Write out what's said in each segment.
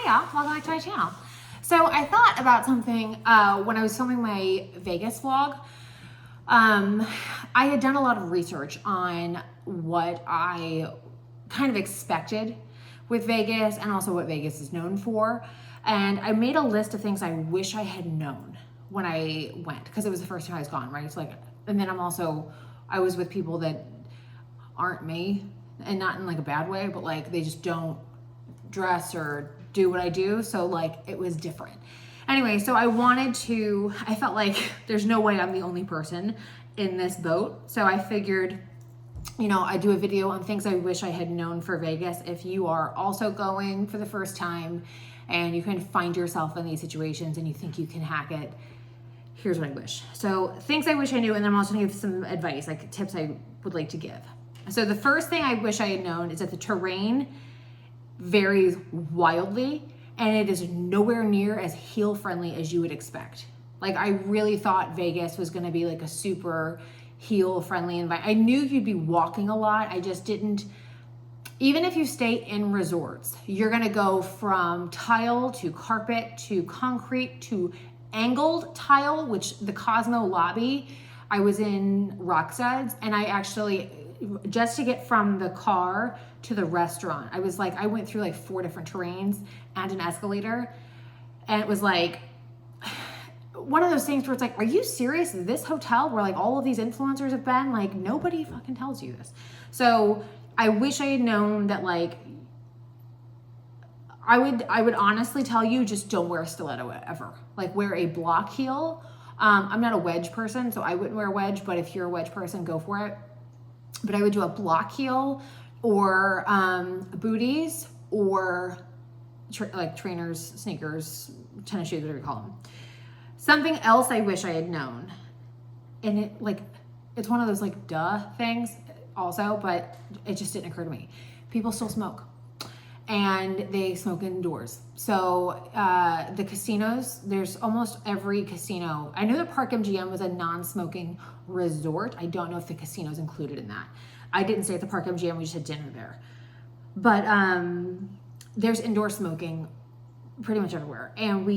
y'all, welcome back to my channel. So I thought about something when I was filming my Vegas vlog. I had done a lot of research on what I kind of expected with Vegas and also what Vegas is known for. And I made a list of things I wish I had known when I went, because it was the first time I was gone, right? It's like, and then I was with people that aren't me, and not in like a bad way, but like they just don't dress or do what I do. So like it was different. Anyway, so I felt like there's no way I'm the only person in this boat. So I figured, I'd do a video on things I wish I had known for Vegas. If you are also going for the first time and you kind of find yourself in these situations and you think you can hack it, here's what I wish. So things I wish I knew, and then I'm also gonna give some advice, like tips I would like to give. So the first thing I wish I had known is that the terrain varies wildly, and it is nowhere near as heel friendly as you would expect. Like I really thought Vegas was gonna be like a super heel friendly environment. I knew you'd be walking a lot. I just didn't, even if you stay in resorts, you're gonna go from tile to carpet to concrete to angled tile, which the Cosmo lobby, I was in Rocksuds, and I actually, just to get from the car to the restaurant, I went through like 4 different terrains and an escalator. And it was like one of those things where it's like, are you serious? This hotel where like all of these influencers have been, like nobody fucking tells you this. So I wish I had known that, like, I would honestly tell you, just don't wear a stiletto ever. Like wear a block heel. I'm not a wedge person, so I wouldn't wear a wedge, but if you're a wedge person, go for it. But I would do a block heel or booties or like trainers, sneakers, tennis shoes, whatever you call them. Something else I wish I had known, and it's one of those like duh things also, but it just didn't occur to me. People still smoke, and they smoke indoors. So the casinos, there's almost every casino. I know that Park MGM was a non-smoking resort. I don't know if the casino's included in that. I didn't stay at the Park MGM, we just had dinner there. But there's indoor smoking pretty much everywhere. And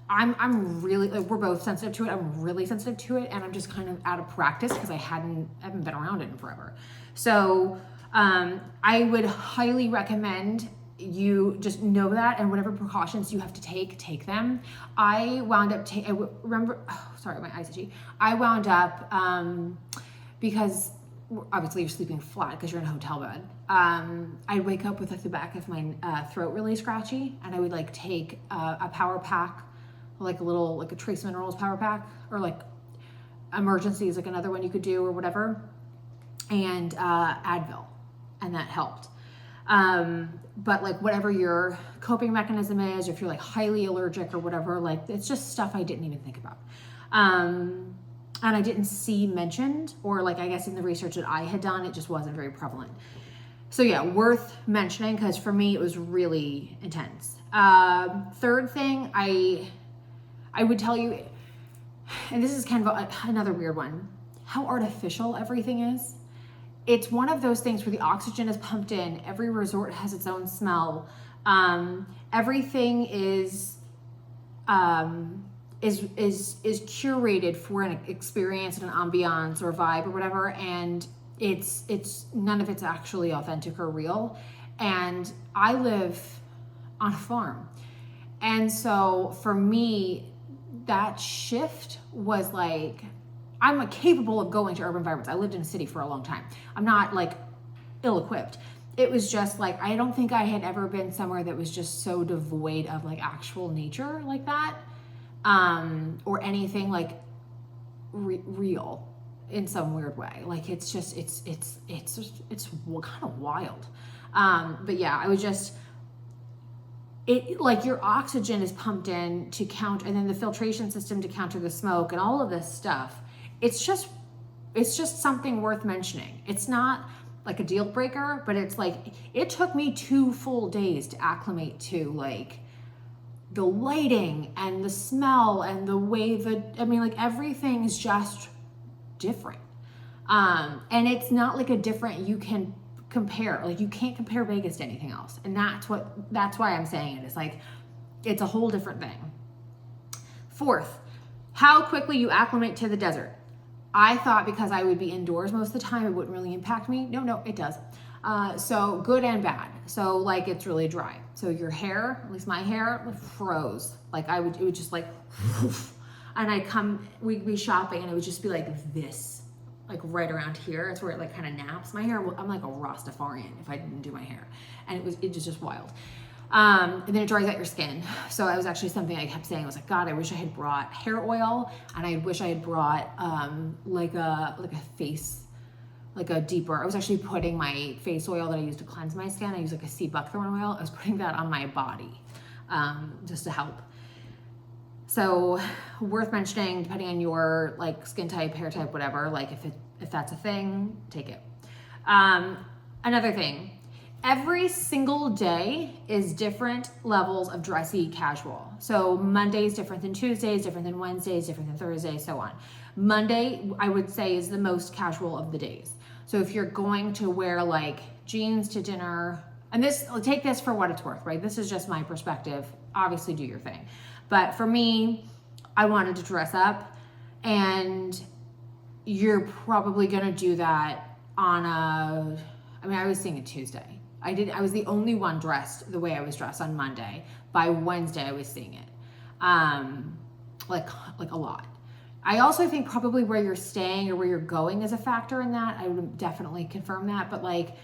I'm really, like, we're both sensitive to it. I'm really sensitive to it, and I'm just kind of out of practice because I haven't been around it in forever. So I would highly recommend you just know that, and whatever precautions you have to take them. I wound up, my eyes itchy. I wound up, because obviously you're sleeping flat because you're in a hotel bed. I'd wake up with like the back of my throat really scratchy, and I would like take a power pack, like a Trace Minerals power pack, or like Emergency is like another one you could do or whatever, and Advil, and that helped. But like whatever your coping mechanism is, or if you're like highly allergic or whatever, like it's just stuff I didn't even think about. And I didn't see mentioned, or like, I guess in the research that I had done, it just wasn't very prevalent. So yeah, worth mentioning, because for me, it was really intense. Third thing I would tell you, and this is kind of another weird one, how artificial everything is. It's one of those things where the oxygen is pumped in. Every resort has its own smell. Everything is curated for an experience and an ambiance or vibe or whatever, and it's none of it's actually authentic or real. And I live on a farm, and so for me, that shift was like, I'm capable of going to urban environments. I lived in a city for a long time. I'm not like ill-equipped. It was just like, I don't think I had ever been somewhere that was just so devoid of like actual nature like that, or anything like real in some weird way. Like it's just, it's kind of wild. But yeah, I was just, it like your oxygen is pumped in to counter, and then the filtration system to counter the smoke and all of this stuff. It's just something worth mentioning. It's not like a deal breaker, but it's like, it took me 2 full days to acclimate to like the lighting and the smell and the way like everything is just different. And it's not like a different, you can compare. Like, you can't compare Vegas to anything else. And that's why I'm saying it. It's like, it's a whole different thing. Fourth, how quickly you acclimate to the desert. I thought because I would be indoors most of the time, it wouldn't really impact me. No, it does. So good and bad. So like, it's really dry. So your hair, at least my hair, froze. Like it would just like, and we'd be shopping and it would just be like this, like right around here. It's where it like kind of naps. My hair, I'm like a Rastafarian if I didn't do my hair. And it was just wild. And then it dries out your skin. So that was actually something I kept saying. I was like, God, I wish I had brought hair oil, and I wish I had brought like a deeper. I was actually putting my face oil that I use to cleanse my skin. I use like a sea buckthorn oil. I was putting that on my body just to help. So worth mentioning, depending on your like skin type, hair type, whatever. Like if that's a thing, take it. Another thing. Every single day is different levels of dressy casual. So Monday is different than Tuesdays, different than Wednesdays, different than Thursdays, so on. Monday, I would say, is the most casual of the days. So if you're going to wear like jeans to dinner, and take this for what it's worth, right? This is just my perspective. Obviously do your thing. But for me, I wanted to dress up, and you're probably gonna do that I was seeing it Tuesday. I was the only one dressed the way I was dressed on Monday. By Wednesday, I was seeing it. Like a lot. I also think probably where you're staying or where you're going is a factor in that. I would definitely confirm that. But like,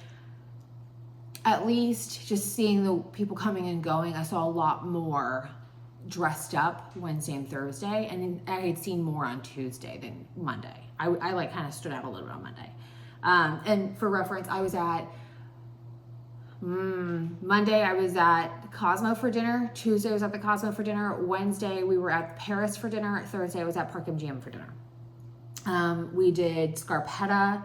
at least just seeing the people coming and going, I saw a lot more dressed up Wednesday and Thursday. And I had seen more on Tuesday than Monday. I like kind of stood out a little bit on Monday. And for reference, I was at Monday, I was at Cosmo for dinner. Tuesday, I was at the Cosmo for dinner. Wednesday, we were at Paris for dinner. Thursday, I was at Park MGM for dinner. We did Scarpetta,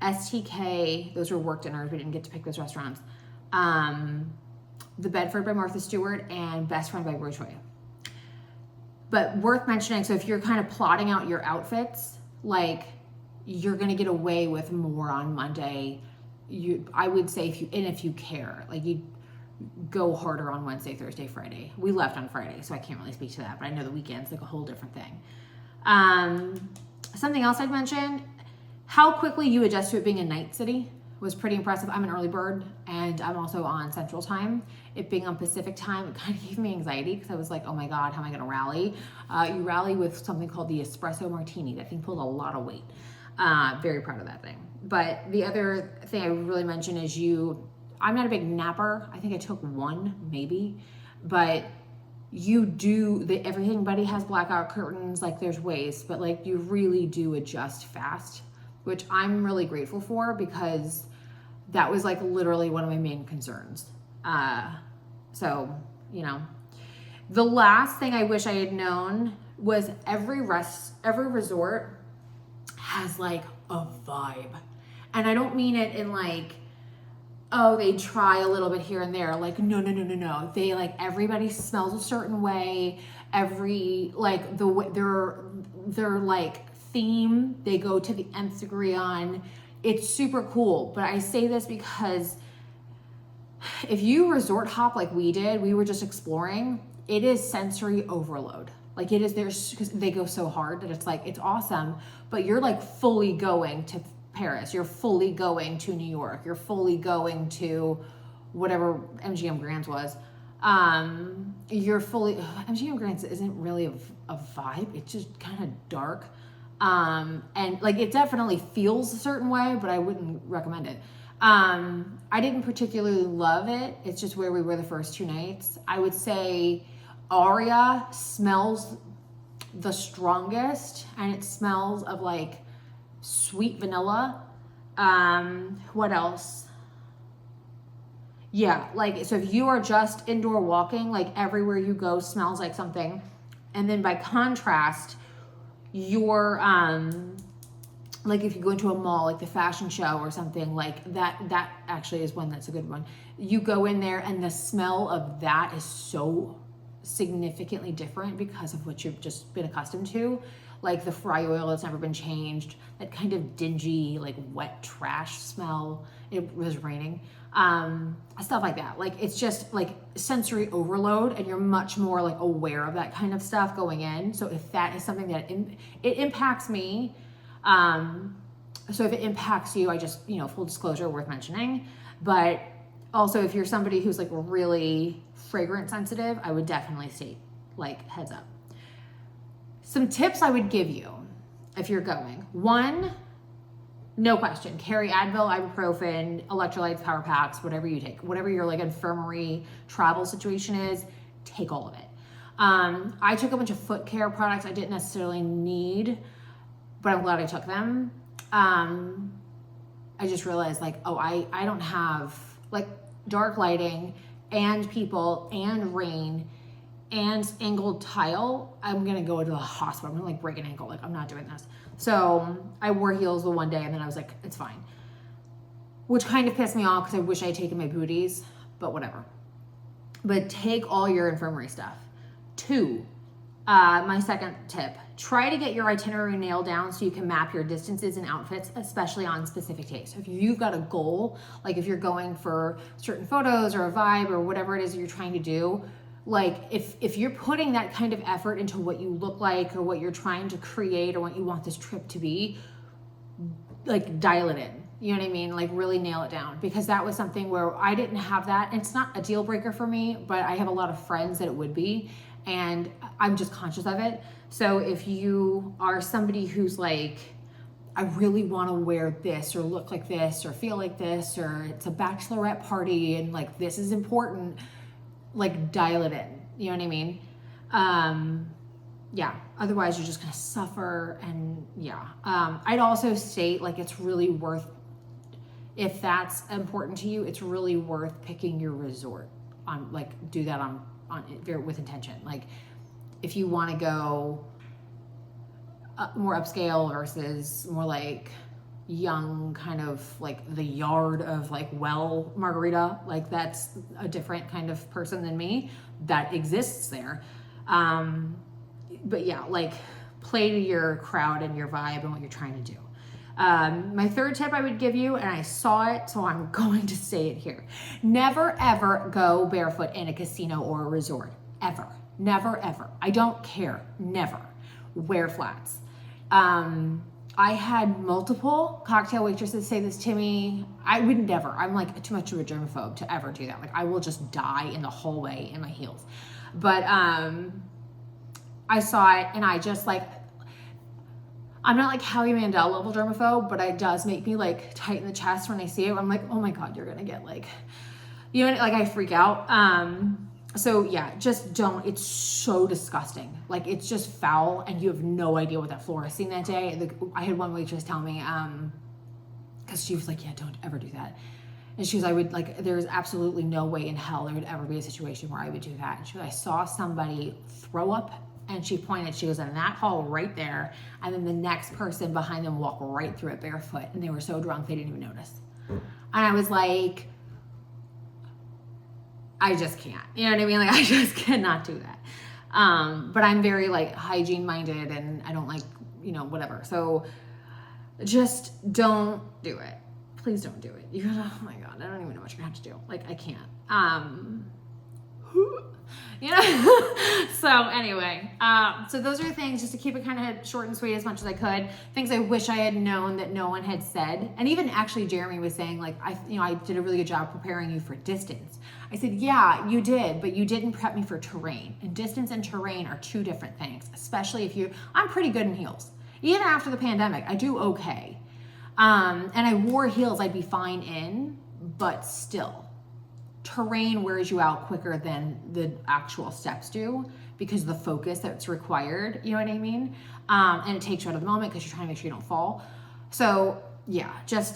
STK. Those were work dinners. We didn't get to pick those restaurants. The Bedford by Martha Stewart and Best Friend by Roy Choi. But worth mentioning, so if you're kind of plotting out your outfits, like, you're going to get away with more on Monday. I would say if you care, like, you go harder on Wednesday, Thursday, Friday. We left on Friday, so I can't really speak to that, but I know the weekend's like a whole different thing. Something else I'd mention, how quickly you adjust to it being a night city was pretty impressive. I'm an early bird, and I'm also on Central Time. It being on Pacific Time, it kind of gave me anxiety because I was like, oh my God, how am I going to rally? You rally with something called the espresso martini. That thing pulled a lot of weight. Very proud of that thing. But the other thing I would really mention is I'm not a big napper. I think I took one, maybe. But everybody has blackout curtains, like there's ways, but like you really do adjust fast, which I'm really grateful for because that was like literally one of my main concerns. So, the last thing I wish I had known was every resort has like a vibe. And I don't mean it in like, oh, they try a little bit here and there. Like, no. They like, everybody smells a certain way. Their like theme, they go to the nth degree on. It's super cool. But I say this because if you resort hop like we did, we were just exploring, it is sensory overload. Like it is because they go so hard that it's like, it's awesome, but you're like fully going to Paris, you're fully going to New York, you're fully going to whatever MGM Grand's was. MGM Grand's isn't really a vibe. It's just kind of dark. And like, it definitely feels a certain way, but I wouldn't recommend it. I didn't particularly love it. It's just where we were the first 2 nights. I would say Aria smells the strongest, and it smells of like sweet vanilla. What else? Yeah, like, so if you are just indoor walking, like everywhere you go smells like something. And then by contrast, you're like if you go into a mall, like the fashion show or something like that actually is one that's a good one. You go in there and the smell of that is so significantly different because of what you've just been accustomed to. Like the fry oil that's never been changed, that kind of dingy, like wet trash smell it was raining. Stuff like that. Like, it's just like sensory overload, and you're much more like aware of that kind of stuff going in. So if that is something that it impacts me, so if it impacts you, I just, full disclosure, worth mentioning. But also, if you're somebody who's like really fragrance sensitive, I would definitely state, like, heads up. Some tips I would give you if you're going. One, no question, carry Advil, ibuprofen, electrolytes, power packs, whatever you take. Whatever your like infirmary travel situation is, take all of it. I took a bunch of foot care products I didn't necessarily need, but I'm glad I took them. I just realized like, I don't have like dark lighting and people and rain and angled tile. I'm gonna go to the hospital. I'm gonna like break an ankle. Like, I'm not doing this. So I wore heels the one day, and then I was like, it's fine. Which kind of pissed me off because I wish I had taken my booties, but whatever. But take all your infirmary stuff. 2, my second tip, try to get your itinerary nailed down so you can map your distances and outfits, especially on specific days. So if you've got a goal, like if you're going for certain photos or a vibe or whatever it is that you're trying to do, like if you're putting that kind of effort into what you look like or what you're trying to create or what you want this trip to be, like dial it in. You know what I mean? Like really nail it down, because that was something where I didn't have that. And it's not a deal breaker for me, but I have a lot of friends that it would be, and I'm just conscious of it. So if you are somebody who's like, I really want to wear this or look like this or feel like this, or it's a bachelorette party and like this is important, like dial it in. You know what I mean? Yeah, otherwise you're just gonna suffer. And yeah, I'd also state like it's really worth, if that's important to you, it's really worth picking your resort on, like do that on with intention. Like if you want to go more upscale versus more like young, kind of like the yard of like well margarita, like that's a different kind of person than me that exists there. But yeah, like play to your crowd and your vibe and what you're trying to do. My third tip I would give you, and I saw it, so I'm going to say it here. Never ever go barefoot in a casino or a resort. Ever. Never ever. I don't care. Never. Wear flats. I had multiple cocktail waitresses say this to me. I would never. I'm like too much of a germaphobe to ever do that. Like I will just die in the hallway in my heels. But I saw it, and I just like, I'm not like Howie Mandel level germaphobe, but it does make me like tighten the chest when I see it. I'm like, oh my God, you're gonna get like, you know, like I freak out. So yeah, just don't. It's so disgusting. Like it's just foul, and you have no idea what that floor is seeing that day. I had one waitress tell me, because she was like, yeah, don't ever do that. And she was, I would like, there's absolutely no way in hell there would ever be a situation where I would do that. And she was, I saw somebody throw up, and she pointed, she goes, in that hall right there, and then the next person behind them walked right through it barefoot, and they were so drunk they didn't even notice. And I was like, I just can't. You know what I mean? Like I just cannot do that. But I'm very like hygiene minded, and I don't like, you know, whatever. So just don't do it. Please don't do it. You're gonna, oh my God, I don't even know what you're gonna have to do. Like I can't. You know. So anyway, so those are things, just to keep it kind of short and sweet as much as I could. Things I wish I had known that no one had said. And even actually Jeremy was saying like, I did a really good job preparing you for distance. I said, yeah, you did, but you didn't prep me for terrain. And distance and terrain are two different things, especially if I'm pretty good in heels. Even after the pandemic, I do okay. And I wore heels I'd be fine in, but still. Terrain wears you out quicker than the actual steps do, because of the focus that's required, you know what I mean? And it takes you out of the moment because you're trying to make sure you don't fall. So yeah,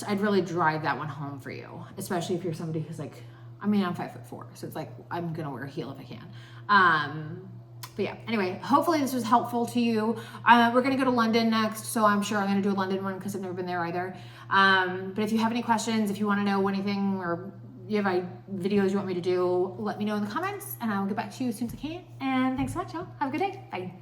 I'd really drive that one home for you, especially if you're somebody who's like, I'm 5'4", so it's like, I'm gonna wear a heel if I can. But yeah, anyway, hopefully this was helpful to you. We're gonna go to London next, so I'm sure I'm gonna do a London one because I've never been there either. But if you have any questions, if you wanna know anything, or you have videos you want me to do, let me know in the comments, and I'll get back to you as soon as I can. And thanks so much, y'all. Have a good day. Bye.